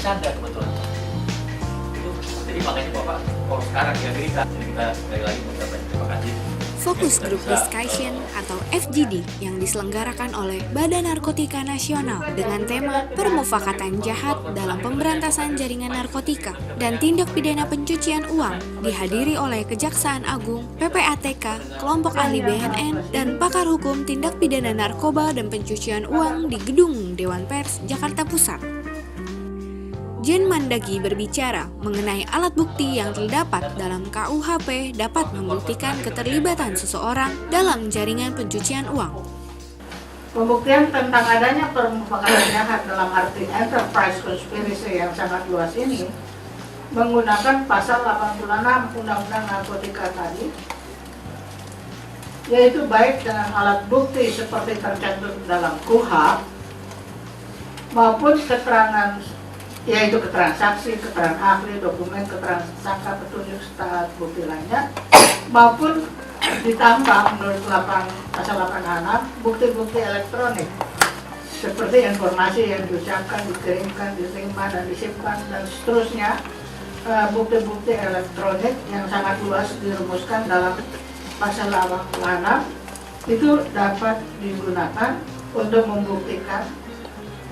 bercanda kebetulan. Itu jadi makanya Bapak kalau sekarang ya kita sekali lagi mengucapkan terima kasih. Focus Group Discussion atau FGD yang diselenggarakan oleh Badan Narkotika Nasional dengan tema Permufakatan Jahat dalam Pemberantasan Jaringan Narkotika dan Tindak Pidana Pencucian Uang dihadiri oleh Kejaksaan Agung, PPATK, kelompok ahli BNN, dan pakar hukum tindak pidana narkoba dan pencucian uang di Gedung Dewan Pers, Jakarta Pusat. Jen Mandagi berbicara mengenai alat bukti yang terdapat dalam KUHP dapat membuktikan keterlibatan seseorang dalam jaringan pencucian uang. Pembuktian tentang adanya permufakatan jahat dalam arti enterprise conspiracy yang sangat luas ini menggunakan pasal 86 Undang-Undang Narkotika tadi, yaitu baik dengan alat bukti seperti tercantum dalam KUHP maupun keterangan, yaitu keterangan saksi, keterangan ahli, dokumen, keterangan tersangka, petunjuk, serta bukti lainnya, maupun ditambah menurut pasal 86 bukti-bukti elektronik seperti informasi yang diucapkan, dikirimkan, diterima, dan disimpan, dan seterusnya. Bukti-bukti elektronik yang sangat luas dirumuskan dalam pasal 86 itu dapat digunakan untuk membuktikan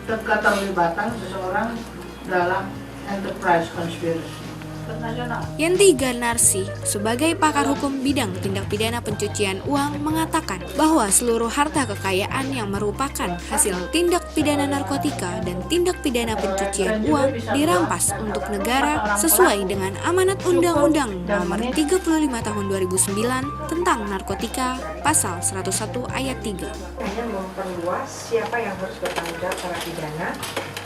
keterlibatan seseorang dalam enterprise conspiracy internasional. Yanti Ganarsi, sebagai pakar hukum bidang tindak pidana pencucian uang, mengatakan bahwa seluruh harta kekayaan yang merupakan hasil tindak pidana narkotika dan tindak pidana pencucian uang dirampas untuk negara sesuai dengan amanat Undang-Undang Nomor 35 Tahun 2009 tentang narkotika Pasal 101 Ayat 3. Hanya memperluas siapa yang harus bertanggung jawab secara pidana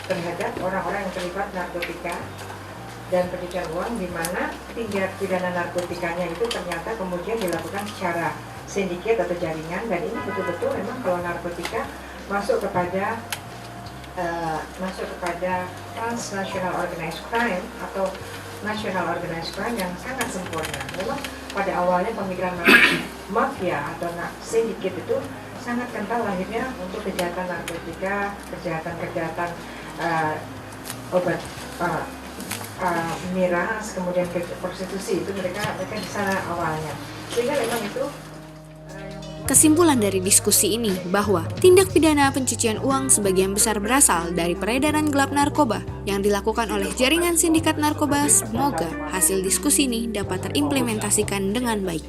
terhadap orang-orang yang terlibat narkotika dan pencucian uang, di mana tindak pidana narkotikanya itu ternyata kemudian dilakukan secara sindiket atau jaringan, dan ini betul-betul memang kalau narkotika masuk kepada transnational organized crime atau national organized crime yang sangat sempurna. Memang pada awalnya pemikiran mafia atau sindiket itu sangat kental lahirnya untuk kejahatan narkotika, kejahatan obat miras, kemudian prostitusi, itu mereka di sana awalnya. Sehingga memang itu Kesimpulan dari diskusi ini bahwa tindak pidana pencucian uang sebagian besar berasal dari peredaran gelap narkoba yang dilakukan oleh jaringan sindikat narkoba. Semoga hasil diskusi ini dapat terimplementasikan dengan baik.